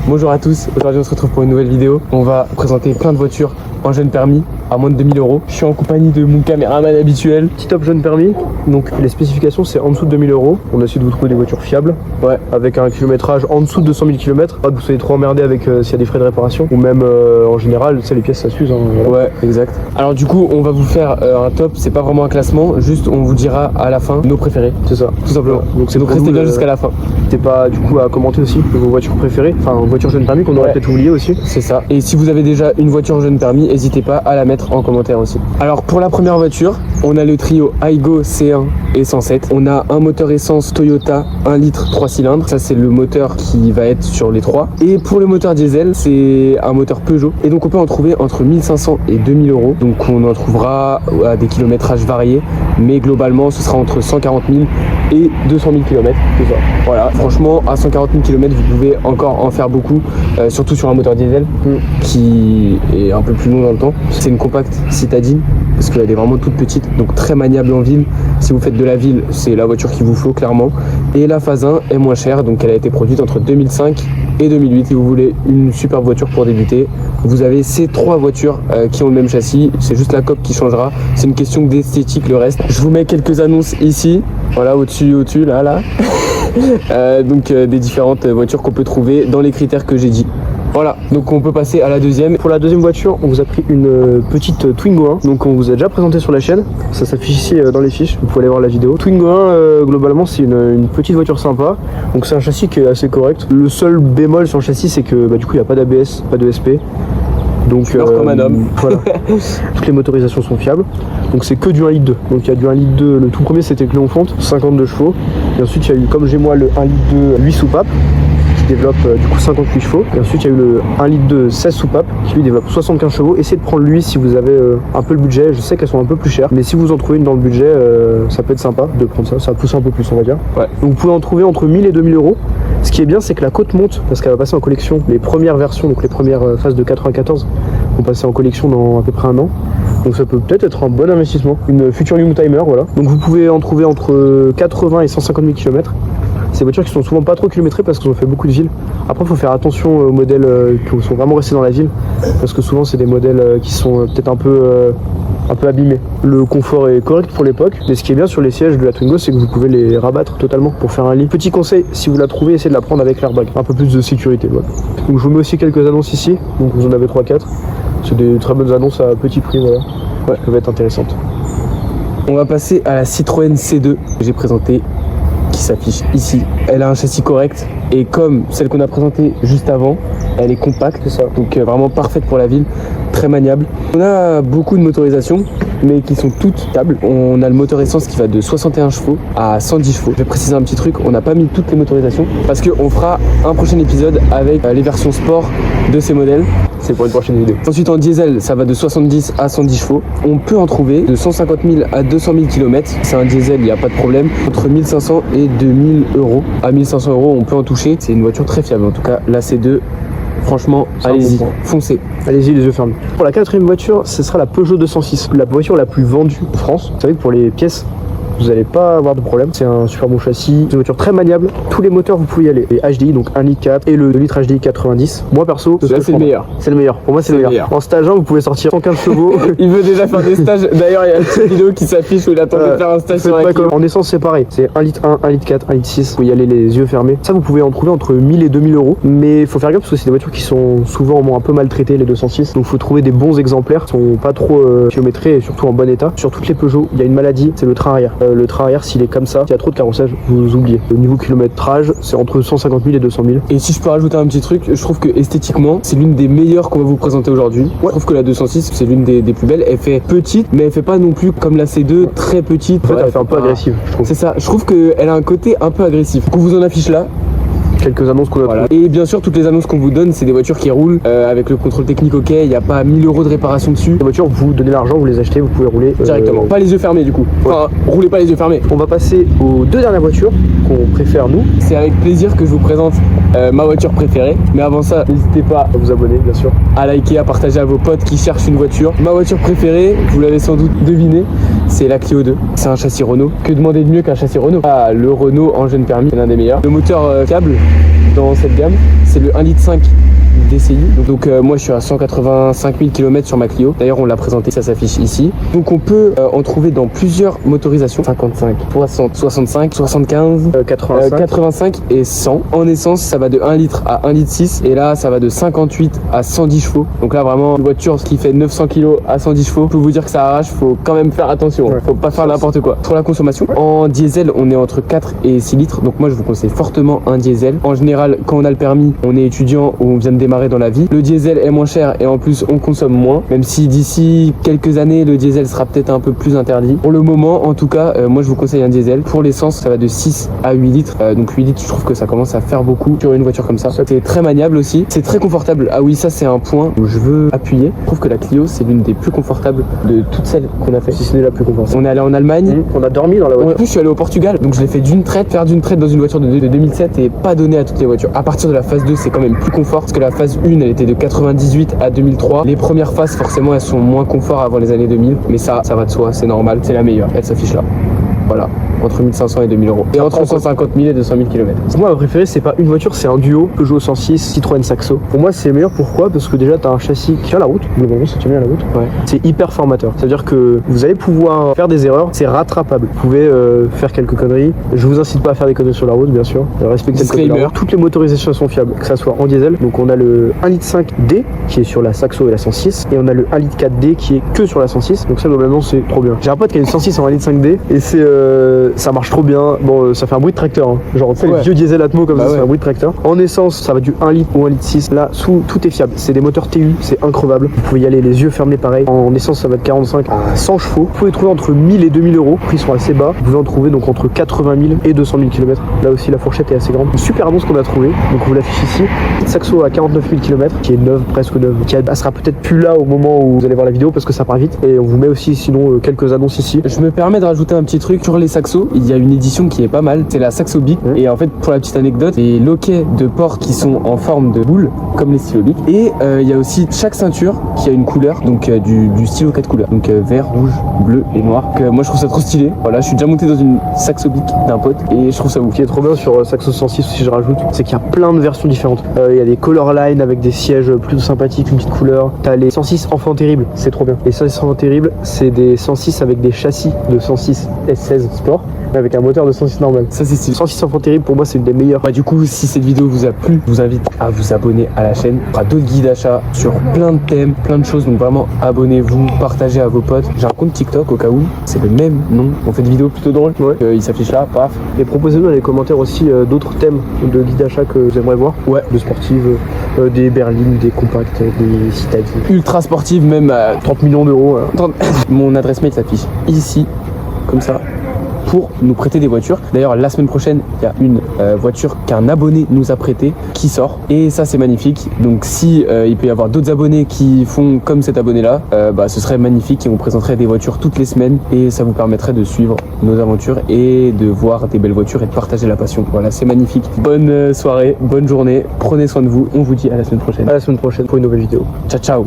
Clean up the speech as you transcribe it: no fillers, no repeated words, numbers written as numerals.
Bonjour à tous, aujourd'hui on se retrouve pour une nouvelle vidéo. On va présenter plein de voitures en jeune permis à moins de 2000 €. Je suis en compagnie de mon caméraman habituel. Petit top jeune permis, donc les spécifications c'est en dessous de 2000 €. On a essayé de vous trouver des voitures fiables, avec un kilométrage en dessous de 200 000 km. Pas que vous soyez trop emmerdé avec s'il y a des frais de réparation, ou même en général, les pièces ça s'use. Voilà. Ouais, exact. Alors du coup, on va vous faire un top, c'est pas vraiment un classement, juste on vous dira à la fin nos préférés. C'est ça, tout simplement. Donc c'est restez bien jusqu'à la fin. N'hésitez pas du coup à commenter aussi vos voitures préférées, enfin voitures jeune permis qu'on aurait peut-être oublié aussi. C'est ça. Et si vous avez déjà une voiture jeune permis, n'hésitez pas à la mettre en commentaire aussi. Alors pour la première voiture, on a le trio Aygo C1 et 107. On a un moteur essence Toyota 1 litre 3 cylindres. Ça c'est le moteur qui va être sur les trois. Et pour le moteur diesel, c'est un moteur Peugeot. Et donc on peut en trouver entre 1500 et 2000 €. Donc on en trouvera à des kilométrages variés. Mais globalement, ce sera entre 140 000 et 200 000 km. C'est ça. Voilà, franchement, à 140 000 km, vous pouvez encore en faire beaucoup. Surtout sur un moteur diesel qui est un peu plus long dans le temps. C'est une compacte citadine parce qu'elle est vraiment toute petite, donc très maniable en ville. Si vous faites de la ville, c'est la voiture qu'il vous faut clairement. Et la phase 1 est moins chère, donc elle a été produite entre 2005 et 2008. Si vous voulez une super voiture pour débuter, vous avez ces trois voitures qui ont le même châssis. C'est juste la coque qui changera. C'est une question d'esthétique, le reste. Je vous mets quelques annonces ici. Voilà, au-dessus, là. Donc des différentes voitures qu'on peut trouver dans les critères que j'ai dit. Voilà, donc on peut passer à la deuxième. Pour la deuxième voiture, on vous a pris une petite Twingo 1. Donc on vous a déjà présenté sur la chaîne. Ça s'affiche ici dans les fiches, vous pouvez aller voir la vidéo. Twingo 1, globalement, c'est une petite voiture sympa. Donc c'est un châssis qui est assez correct. Le seul bémol sur le châssis, c'est que du coup, il n'y a pas d'ABS, pas de SP. Donc comme un homme. Voilà. Toutes les motorisations sont fiables. Donc c'est que du 1,2 litre. Donc il y a du 1,2 litre. Le tout premier c'était Cléon Fonte, 52 chevaux. Et ensuite il y a eu, comme j'ai moi, le 1,2 litre 8 soupapes qui développe du coup 58 chevaux. Et ensuite il y a eu le 1,2 litre 16 soupapes qui lui développe 75 chevaux. Essayez de prendre lui si vous avez un peu le budget. Je sais qu'elles sont un peu plus chères, mais si vous en trouvez une dans le budget, ça peut être sympa de prendre ça. Ça pousse un peu plus, on va dire. Ouais. Donc vous pouvez en trouver entre 1000 et 2000 €. Ce qui est bien, c'est que la cote monte parce qu'elle va passer en collection. Les premières versions, donc les premières phases de 94, vont passer en collection dans à peu près un an. Donc ça peut peut-être être un bon investissement. Une future Young Timer, voilà. Donc vous pouvez en trouver entre 80 et 150 000 km. Ces voitures qui sont souvent pas trop kilométrées parce qu'elles ont fait beaucoup de villes. Après, il faut faire attention aux modèles qui sont vraiment restés dans la ville parce que souvent c'est des modèles qui sont peut-être un peu abîmés. Le confort est correct pour l'époque, mais ce qui est bien sur les sièges de la Twingo, c'est que vous pouvez les rabattre totalement pour faire un lit. Petit conseil, si vous la trouvez, essayez de la prendre avec l'airbag, un peu plus de sécurité. Voilà. Donc je vous mets aussi quelques annonces ici, donc vous en avez 3-4. C'est des très bonnes annonces à petit prix, voilà. Ouais, elles peuvent être intéressantes. On va passer à la Citroën C2 que j'ai présentée, qui s'affiche ici. Elle a un châssis correct et comme celle qu'on a présentée juste avant, elle est compacte, c'est ça. Donc vraiment parfaite pour la ville, très maniable. On a beaucoup de motorisations, mais qui sont toutes stables. On a le moteur essence qui va de 61 chevaux à 110 chevaux. Je vais préciser un petit truc, on n'a pas mis toutes les motorisations parce qu'on fera un prochain épisode avec les versions sport de ces modèles. C'est pour une prochaine vidéo. Ensuite en diesel, ça va de 70 à 110 chevaux. On peut en trouver de 150 000 à 200 000 km. C'est un diesel, il n'y a pas de problème. Entre 1500 et 2000 €. À 1500 €, on peut en toucher. C'est une voiture très fiable. En tout cas, la C2, franchement, allez-y, foncez. Allez-y, les yeux fermés. Pour la quatrième voiture, ce sera la Peugeot 206, la voiture la plus vendue en France. Vous savez que pour les pièces, vous n'allez pas avoir de problème. C'est un super bon châssis, c'est une voiture très maniable. Tous les moteurs, vous pouvez y aller. Les HDI, donc 1,4 litre et le 2 litre HDI 90. Moi perso, c'est le meilleur. C'est le meilleur. Pour moi, c'est le meilleur. En stage 1, vous pouvez sortir 115 chevaux. Il veut déjà faire des stages. D'ailleurs, il y a une petite vidéo qui s'affiche où il attend de faire un stage sur la clé. En essence, c'est pareil. C'est 1 litre 1, 1 litre 4, 1 litre 6. Vous pouvez y aller les yeux fermés. Ça, vous pouvez en trouver entre 1000 et 2000 €. Mais il faut faire gaffe parce que c'est des voitures qui sont souvent un peu maltraitées, les 206. Donc, il faut trouver des bons exemplaires qui sont pas trop kilométrés et surtout en bon état. Sur toutes les Peugeot, il y a une maladie, c'est le train arrière. Le train arrière, s'il est comme ça, s'il y a trop de carrossage, vous oubliez. Le niveau kilométrage, c'est entre 150 000 et 200 000. Et si je peux rajouter un petit truc, je trouve que esthétiquement, c'est l'une des meilleures qu'on va vous présenter aujourd'hui. Ouais. Je trouve que la 206, c'est l'une des plus belles. Elle fait petite, mais elle fait pas non plus comme la C2, très petite. En fait, elle fait un peu agressive, je trouve. C'est ça, je trouve qu'elle a un côté un peu agressif. Qu'on vous en affiche là. Quelques annonces qu'on a. Voilà. Et bien sûr, toutes les annonces qu'on vous donne, c'est des voitures qui roulent avec le contrôle technique, ok, il n'y a pas 1000 € de réparation dessus. Les voitures, vous donnez l'argent, vous les achetez, vous pouvez rouler directement. Pas les yeux fermés du coup. Enfin, roulez pas les yeux fermés. On va passer aux deux dernières voitures qu'on préfère nous. C'est avec plaisir que je vous présente ma voiture préférée. Mais avant ça, n'hésitez pas à vous abonner, bien sûr, à liker, à partager à vos potes qui cherchent une voiture. Ma voiture préférée, vous l'avez sans doute deviné, c'est la Clio 2. C'est un châssis Renault. Que demander de mieux qu'un châssis Renault? Ah, le Renault en jeune permis, c'est l'un des meilleurs. Le moteur fiable. dans cette gamme, c'est le 1,5 litre DCI. Donc moi je suis à 185 000 km sur ma Clio. D'ailleurs on l'a présenté, ça s'affiche ici. Donc on peut en trouver dans plusieurs motorisations, 55, 60, 65, 75, 85 et 100. En essence ça va de 1 litre à 1 litre 6 et là ça va de 58 à 110 chevaux. Donc là vraiment une voiture qui fait 900 kg à 110 chevaux, je peux vous dire que ça arrache, faut quand même faire attention, faut pas faire n'importe quoi. Pour la consommation, en diesel on est entre 4 et 6 litres, donc moi je vous conseille fortement un diesel. En général quand on a le permis, on est étudiant ou on vient de démarrer dans la vie, le diesel est moins cher et en plus on consomme moins, même si d'ici quelques années le diesel sera peut-être un peu plus interdit. Pour le moment en tout cas, moi je vous conseille un diesel. Pour l'essence ça va de 6 à 8 litres, donc 8 litres je trouve que ça commence à faire beaucoup sur une voiture comme ça. C'est très maniable aussi, c'est très confortable. Ah oui, ça c'est un point où je veux appuyer. Je trouve que la Clio c'est l'une des plus confortables de toutes celles qu'on a fait, Si ce n'est la plus confortable. on est allé en Allemagne, On a dormi dans la voiture. en plus je suis allé au Portugal, donc je l'ai fait d'une traite. Faire d'une traite dans une voiture de 2007 et pas donné à toutes les voitures. À partir de la phase 2 c'est quand même plus confort, parce que la phase 1 elle était de 98 à 2003. Les premières phases forcément elles sont moins confort avant les années 2000, mais ça va de soi, c'est normal, c'est la meilleure, elle s'affiche là. Voilà, entre 1500 et 2000 euros. Et entre 150 000 et 200 000 km. Moi ma préférée c'est pas une voiture, c'est un duo Peugeot 106 Citroën Saxo. Pour moi c'est meilleur, pourquoi? Parce que déjà t'as un châssis qui tient la route, globalement ça tient bien la route. Ouais. C'est hyper formateur, c'est à dire que vous allez pouvoir faire des erreurs, c'est rattrapable. Vous pouvez faire quelques conneries, je vous incite pas à faire des conneries sur la route bien sûr, respectez le code de la route. Toutes les motorisations sont fiables, que ça soit en diesel, donc on a le 1,5 litre D qui est sur la Saxo et la 106, et on a le 1,4 litre D qui est que sur la 106, donc ça globalement c'est trop bien. J'ai un pote qui a une 106 en 1,5 litre D et c'est ça marche trop bien. Bon ça fait un bruit de tracteur, hein. Genre tu sais les vieux diesel Atmo comme ça, ça fait un bruit de tracteur. En essence ça va du 1 litre ou 1 litre 6, là tout est fiable, c'est des moteurs TU, c'est increvable, vous pouvez y aller les yeux fermés pareil. En essence ça va de 45 à 100 chevaux, vous pouvez trouver entre 1000 et 2000 euros, prix sont assez bas, vous pouvez en trouver donc entre 80 000 et 200 000 km. Là aussi la fourchette est assez grande, super bon ce qu'on a trouvé, donc on vous l'affiche ici. Saxo à 49 000 km qui est neuve, presque neuve, qui elle sera peut-être plus là au moment où vous allez voir la vidéo parce que ça part vite, et on vous met aussi sinon quelques annonces ici. Je me permets de rajouter un petit truc sur les Saxo. Il y a une édition qui est pas mal, c'est la Saxo Bic. Et en fait pour la petite anecdote, les loquets de port qui sont en forme de boule comme les stylos Bic. Et il y a aussi chaque ceinture qui a une couleur, donc du stylo 4 couleurs, donc vert, rouge, bleu et noir. Donc, moi je trouve ça trop stylé. Voilà, je suis déjà monté dans une Saxo Bic d'un pote et je trouve ça ouf. Ce qui est trop bien sur Saxo 106 aussi, je rajoute, c'est qu'il y a plein de versions différentes. Il y a des color line avec des sièges plutôt sympathiques, une petite couleur. T'as les 106 enfants terribles, c'est trop bien. Les 106 enfants terribles, c'est des 106 avec des châssis de 106 S16 Sport, avec un moteur de 106 normal. Ça c'est stylé. 106 enfants terribles pour moi c'est une des meilleures. Bah, du coup si cette vidéo vous a plu, je vous invite à vous abonner à la chaîne. On fera d'autres guides d'achat sur plein de thèmes, plein de choses, donc vraiment abonnez-vous, partagez à vos potes. J'ai un compte TikTok au cas où, c'est le même nom. On fait des vidéos plutôt drôles, il s'affiche là, paf. Et proposez-nous dans les commentaires aussi d'autres thèmes de guide d'achat que vous aimeriez voir. Ouais. De sportives, des berlines, des compacts, des citadines. Ultra sportive même à 30 millions d'euros. Mon adresse mail s'affiche ici, comme ça, pour nous prêter des voitures. D'ailleurs la semaine prochaine il y a une voiture qu'un abonné nous a prêtée qui sort, et ça c'est magnifique. Donc si il peut y avoir d'autres abonnés qui font comme cet abonné là, ce serait magnifique, et on présenterait des voitures toutes les semaines et ça vous permettrait de suivre nos aventures et de voir des belles voitures et de partager la passion. Voilà, c'est magnifique. Bonne soirée, bonne journée, prenez soin de vous, on vous dit à la semaine prochaine. À la semaine prochaine pour une nouvelle vidéo. Ciao ciao.